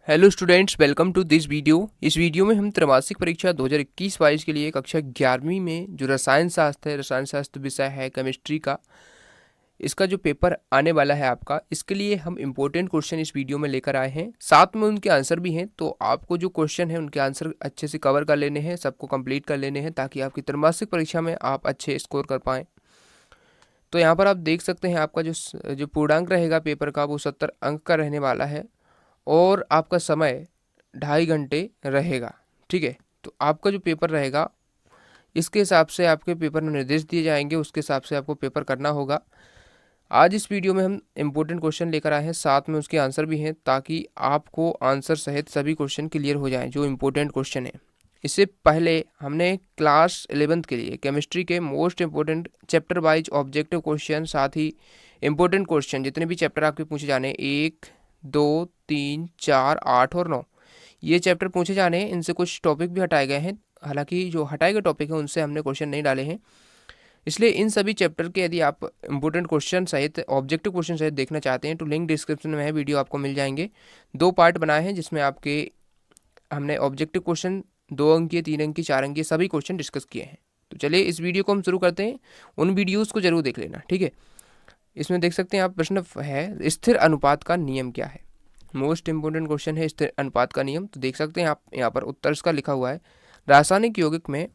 Hello students, welcome to this video. इस video में हम त्रैमासिक परीक्षा 2021-22 के लिए कक्षा 11वीं में जो रसायन शास्त्र है, रसायन शास्त्र विषय है केमिस्ट्री का, इसका जो पेपर आने वाला है आपका, इसके लिए हम इम्पोर्टेंट क्वेश्चन इस वीडियो में लेकर आए हैं। साथ में उनके आंसर भी हैं, तो आपको जो क्वेश्चन है उनके आंसर अच्छे से कवर कर लेने हैं, सबको कंप्लीट कर लेने हैं, ताकि आपकी त्रैमासिक परीक्षा में आप अच्छे स्कोर कर पाएँ। तो यहाँ पर आप देख सकते हैं आपका जो पूर्णांक रहेगा पेपर का, वो 70 अंक का रहने वाला है और आपका समय 2.5 घंटे रहेगा। ठीक है, तो आपका जो पेपर रहेगा इसके हिसाब से आपके पेपर में निर्देश दिए जाएंगे, उसके हिसाब से आपको पेपर करना होगा। आज इस वीडियो में हम इम्पोर्टेंट क्वेश्चन लेकर आए हैं, साथ में उसके आंसर भी हैं, ताकि आपको आंसर सहित सभी क्वेश्चन क्लियर हो जाएं जो इम्पोर्टेंट क्वेश्चन है। इससे पहले हमने क्लास 11th के लिए केमिस्ट्री के most important chapter wise objective question, साथ ही इम्पोर्टेंट क्वेश्चन जितने भी चैप्टर आपके पूछे जाने, 1, 2, 3, 4, 8 और 9, ये चैप्टर पूछे जाने हैं। इनसे कुछ टॉपिक भी हटाए गए हैं, हालांकि जो हटाए गए टॉपिक हैं उनसे हमने क्वेश्चन नहीं डाले हैं। इसलिए इन सभी चैप्टर के यदि आप इंपोर्टेंट क्वेश्चन सहित ऑब्जेक्टिव क्वेश्चन सहित देखना चाहते हैं तो लिंक डिस्क्रिप्शन में है, वीडियो आपको मिल जाएंगे। 2 पार्ट बनाए हैं जिसमें आपके हमने ऑब्जेक्टिव क्वेश्चन 2 अंकीय, 3 अंकीय, 4 अंकीय सभी क्वेश्चन डिस्कस किए हैं। तो चलिए इस वीडियो को हम शुरू करते हैं। उन वीडियोज़ को जरूर देख लेना, ठीक है। इसमें देख सकते हैं आप, प्रश्न है स्थिर अनुपात का नियम क्या है। मोस्ट इंपोर्टेंट क्वेश्चन है स्थिर अनुपात का नियम। तो देख सकते हैं आप यहाँ पर उत्तर इसका लिखा हुआ है, रासायनिक यौगिक में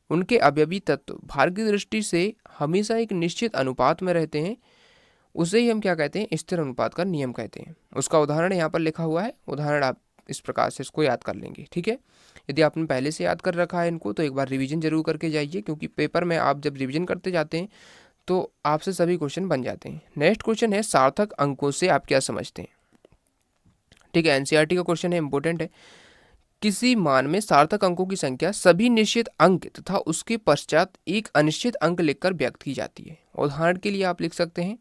उनके अवयवी तत्व भार की दृष्टि से हमेशा एक निश्चित अनुपात में रहते हैं, उसे ही हम क्या कहते हैं, स्थिर अनुपात का नियम कहते हैं। उसका उदाहरण यहाँ पर लिखा हुआ है, उदाहरण आप इस प्रकार से इसको याद कर लेंगे, ठीक है। यदि आपने पहले से याद कर रखा है इनको तो एक बार रिवीजन जरूर करके जाइए, क्योंकि पेपर में आप जब रिवीजन करते जाते हैं तो आपसे सभी क्वेश्चन बन जाते हैं। नेक्स्ट क्वेश्चन है, सार्थक अंकों से आप क्या समझते हैं। ठीक है, एनसीईआरटी का क्वेश्चन है, इंपॉर्टेंट है। किसी मान में सार्थक अंकों की संख्या सभी निश्चित अंक तथा उसके पश्चात एक अनिश्चित अंक लिखकर व्यक्त की जाती है। उदाहरण के लिए आप लिख सकते हैं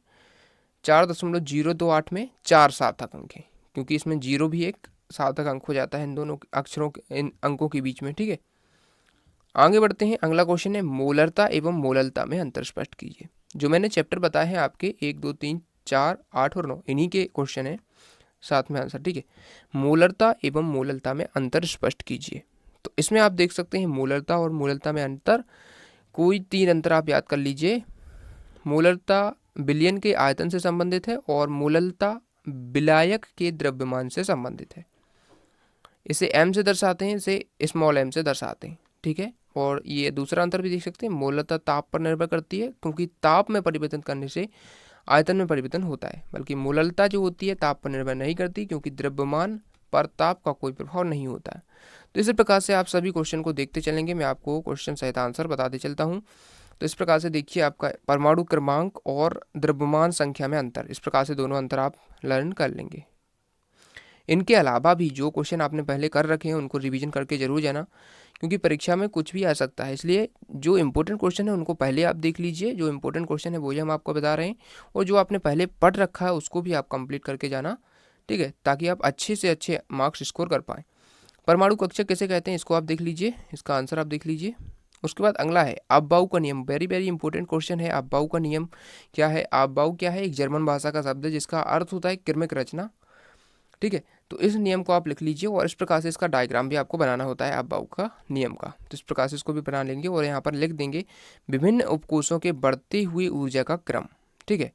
4.028 में 4 सार्थक अंक हैं, क्योंकि इसमें 0 भी एक सार्थक अंक हो जाता है इन दोनों अक्षरों के, इन अंकों के बीच में, ठीक है। आगे बढ़ते हैं, अगला क्वेश्चन है, मोलरता एवं मोललता में अंतर स्पष्ट कीजिए। जो मैंने चैप्टर बताए हैं आपके 1, 2, 3, 4, 8 और 9, इन्हीं के क्वेश्चन है, साथ में आंसर, ठीक है। मोलरता एवं मोललता में अंतर स्पष्ट कीजिए। तो इसमें आप देख सकते हैं मोलरता और मोललता में अंतर, कोई 3 अंतर आप याद कर लीजिए। मोलरता विलयन के आयतन से संबंधित है और मोललता विलायक के द्रव्यमान से संबंधित है। इसे m से दर्शाते हैं, इसे स्मॉल m से दर्शाते हैं, ठीक है। और ये दूसरा अंतर भी देख सकते हैं, मोललता ताप पर निर्भर करती है, क्योंकि ताप में परिवर्तन करने से आयतन में परिवर्तन होता है, बल्कि मोललता जो होती है ताप पर निर्भर नहीं करती, क्योंकि द्रव्यमान पर ताप का कोई प्रभाव नहीं होता है। तो इसी प्रकार से आप सभी क्वेश्चन को देखते चलेंगे, मैं आपको क्वेश्चन सहित आंसर बताते चलता हूँ। तो इस प्रकार से देखिए, आपका परमाणु क्रमांक और द्रव्यमान संख्या में अंतर, इस प्रकार से दोनों अंतर आप लर्न कर लेंगे। इनके अलावा भी जो क्वेश्चन आपने पहले कर रखे हैं उनको रिवीजन करके जरूर जाना, क्योंकि परीक्षा में कुछ भी आ सकता है। इसलिए जो इंपॉर्टेंट क्वेश्चन है उनको पहले आप देख लीजिए, जो इंपॉर्टेंट क्वेश्चन है वही हम आपको बता रहे हैं, और जो आपने पहले पढ़ रखा है उसको भी आप कंप्लीट करके जाना, ठीक है, ताकि आप अच्छे से अच्छे मार्क्स स्कोर कर पाएँ। परमाणु कक्षक किसे कहते हैं, इसको आप देख लीजिए, इसका आंसर आप देख लीजिए। उसके बाद अगला है अफबाऊ का नियम, वेरी वेरी इंपॉर्टेंट क्वेश्चन है। अफबाऊ का नियम क्या है। अफबाऊ क्या है, एक जर्मन भाषा का शब्द है जिसका अर्थ होता है क्रमिक रचना, ठीक है। तो इस नियम को आप लिख लीजिए, और इस प्रकार से इसका डायग्राम भी आपको बनाना होता है अफबाऊ का नियम का। तो इस प्रकार से इसको भी बना लेंगे और यहाँ पर लिख देंगे विभिन्न उपकोषों के बढ़ती हुई ऊर्जा का क्रम, ठीक है।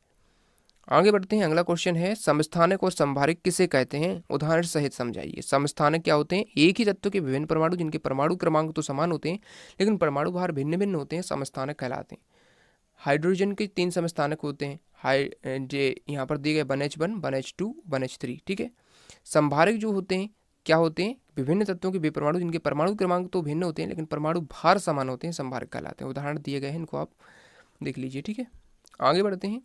आगे बढ़ते हैं, अगला क्वेश्चन है, समस्थानिक और संभारिक किसे कहते हैं, उदाहरण सहित समझाइए। समस्थानिक क्या होते हैं, एक ही तत्व के विभिन्न परमाणु जिनके परमाणु क्रमांक तो समान होते हैं लेकिन परमाणु भार भिन्न भिन्न होते हैं, समस्थानिक कहलाते हैं। हाइड्रोजन के 3 समस्थानिक होते हैं, जे यहाँ पर दिए गए 1h1, 1h2, 1h3, ठीक है। संभारिक जो होते हैं क्या होते हैं, विभिन्न तत्वों के वे परमाणु जिनके परमाणु क्रमांक तो भिन्न होते हैं लेकिन परमाणु भार समान होते हैं, संभारिक कहलाते हैं। उदाहरण दिए गए हैं, इनको आप देख लीजिए, ठीक है। आगे बढ़ते हैं,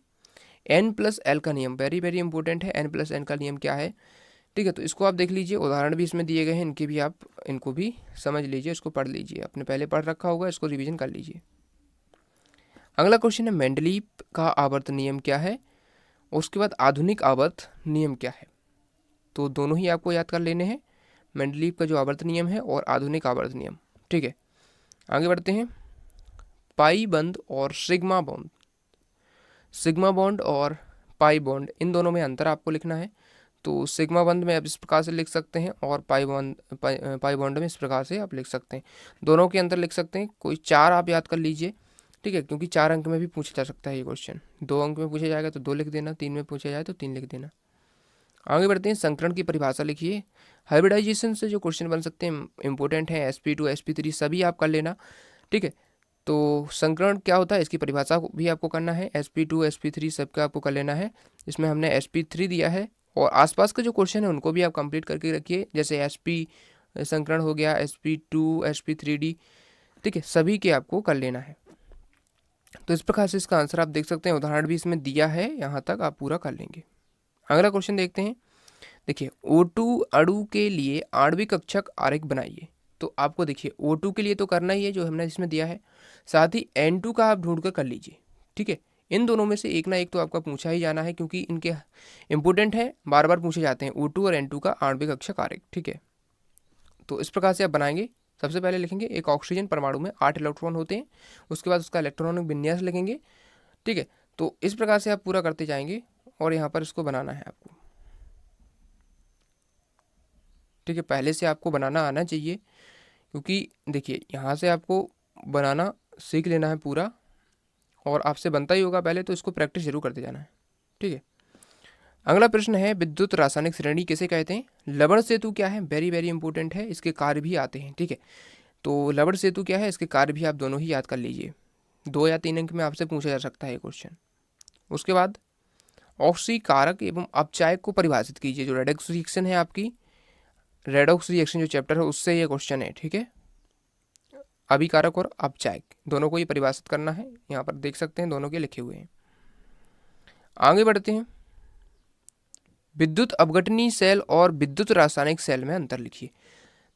N+L का नियम, वेरी वेरी इंपॉर्टेंट है। N+N का नियम क्या है, ठीक है, तो इसको आप देख लीजिए, उदाहरण भी इसमें दिए गए हैं, इनके भी आप इनको भी समझ लीजिए, इसको पढ़ लीजिए, आपने पहले पढ़ रखा होगा, इसको रिविजन कर लीजिए। अगला क्वेश्चन है, मेंडलीव का आवर्त नियम क्या है, उसके बाद आधुनिक आवर्त नियम क्या है। तो दोनों ही आपको याद कर लेने हैं, मेंडलीव का जो आवर्त नियम है और आधुनिक आवर्त नियम, ठीक है। आगे बढ़ते हैं, पाई बंद और सिग्मा बॉन्ड, सिग्मा बॉन्ड और पाई बॉन्ड, इन दोनों में अंतर आपको लिखना है। तो सिग्मा बंध में आप इस प्रकार से लिख सकते हैं और पाई बॉन्ड में इस प्रकार से आप लिख सकते हैं। दोनों के अंतर लिख सकते हैं। कोई 4 आप याद कर लीजिए, ठीक है, क्योंकि 4 अंक में भी पूछा जा सकता है ये क्वेश्चन। 2 अंक में पूछा जाएगा तो 2 लिख देना, 3 में पूछा जाए तो 3 लिख देना। आगे बढ़ते हैं, संकरण की परिभाषा लिखिए। हाइब्रिडाइजेशन से जो क्वेश्चन बन सकते हैं इंपॉर्टेंट है, sp2 sp3 सभी आप कर लेना, ठीक है। तो संकरण क्या होता है इसकी परिभाषा भी आपको करना है, sp2 sp3 सबका आपको कर लेना है। इसमें हमने sp3 दिया है और आसपास के जो क्वेश्चन है उनको भी आप कंप्लीट करके रखिए, जैसे sp संकरण हो गया, sp2 sp3d, ठीक है, सभी के आपको कर लेना है। तो इस प्रकार से इसका आंसर आप देख सकते हैं, उदाहरण भी इसमें दिया है, यहाँ तक आप पूरा कर लेंगे। अगला क्वेश्चन देखते हैं। देखिए O2 अणु के लिए आणविक कक्षक आरेख बनाइए। तो आपको देखिए O2 के लिए तो करना ही है जो हमने इसमें दिया है, साथ ही N2 का आप ढूंढ कर लीजिए, ठीक है। इन दोनों में से एक ना एक तो आपका पूछा ही जाना है, क्योंकि इनके इंपॉर्टेंट है, बार बार पूछे जाते हैं O2 और N2 का आणविक कक्षक आरेख, ठीक है। तो इस प्रकार से आप बनाएंगे। सबसे पहले लिखेंगे एक ऑक्सीजन परमाणु में 8 इलेक्ट्रॉन होते हैं, उसके बाद उसका इलेक्ट्रॉनिक विन्यास लिखेंगे, ठीक है। तो इस प्रकार से आप पूरा करते जाएंगे और यहाँ पर इसको बनाना है आपको, ठीक है। पहले से आपको बनाना आना चाहिए, क्योंकि देखिए यहाँ से आपको बनाना सीख लेना है पूरा, और आपसे बनता ही होगा पहले, तो इसको प्रैक्टिस जरूर करते जाना है, ठीक है। अगला प्रश्न है, विद्युत रासायनिक श्रेणी किसे कहते हैं? लवण सेतु क्या है? वेरी वेरी इंपॉर्टेंट है, इसके कार्य भी आते हैं, ठीक है। तो लवण सेतु क्या है, इसके कार्य भी आप दोनों ही याद कर लीजिए। 2 या 3 अंक में आपसे पूछा जा सकता है ये क्वेश्चन। उसके बाद ऑक्सीकारक एवं अपचायक को परिभाषित कीजिए। जो रेडॉक्स रिएक्शन है आपकी, रेडॉक्स रिएक्शन जो चैप्टर है उससे ये क्वेश्चन है, ठीक है। अभिकारक और अपचायक दोनों को ही परिभाषित करना है, यहाँ पर देख सकते हैं दोनों के लिखे हुए हैं। आगे बढ़ते हैं, विद्युत अपघटनी सेल और विद्युत रासायनिक सेल में अंतर लिखिए।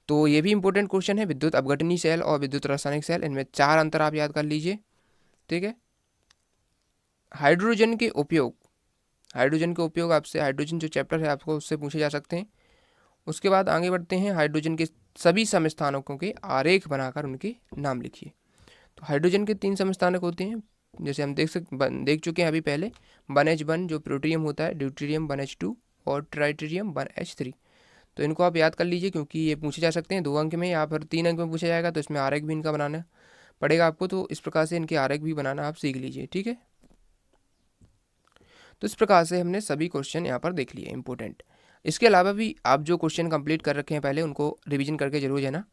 तो ये भी इंपॉर्टेंट क्वेश्चन है, विद्युत अपघटनी सेल और विद्युत रासायनिक सेल, इनमें 4 अंतर आप याद कर लीजिए, ठीक है। हाइड्रोजन के उपयोग, हाइड्रोजन के उपयोग आपसे, हाइड्रोजन जो चैप्टर है आपको उससे पूछे जा सकते हैं। उसके बाद आगे बढ़ते हैं, हाइड्रोजन के सभी समस्थानकों के आरेख बनाकर उनके नाम लिखिए। तो हाइड्रोजन के 3 समस्थानक होते हैं, जैसे हम देख चुके हैं अभी पहले, 1H1 जो प्लूटोनियम होता है, ड्यूटेरियम 1H2 और ट्राइटेरियम 1H3। तो इनको आप याद कर लीजिए, क्योंकि ये पूछे जा सकते हैं 2 अंक में या फिर 3 अंक में पूछा जाएगा, तो इसमें आरेख भी इनका बनाना पड़ेगा आपको। तो इस प्रकार से इनके आरेख भी बनाना आप सीख लीजिए, ठीक है। तो इस प्रकार से हमने सभी क्वेश्चन यहाँ पर देख लिए इंपॉर्टेंट। इसके अलावा भी आप जो क्वेश्चन कंप्लीट कर रखे हैं पहले, उनको रिवीजन करके जरूर जाना।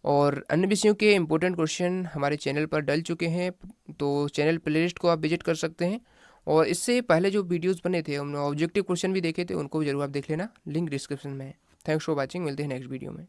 और अन्य विषयों के इंपॉर्टेंट क्वेश्चन हमारे चैनल पर डल चुके हैं, तो चैनल प्लेलिस्ट को आप विजिट कर सकते हैं। और इससे पहले जो वीडियोस बने थे, हमने ऑब्जेक्टिव क्वेश्चन भी देखे थे, उनको भी जरूर आप देख लेना, लिंक डिस्क्रिप्शन में है। थैंक्स फॉर वॉचिंग, मिलते हैं नेक्स्ट वीडियो में।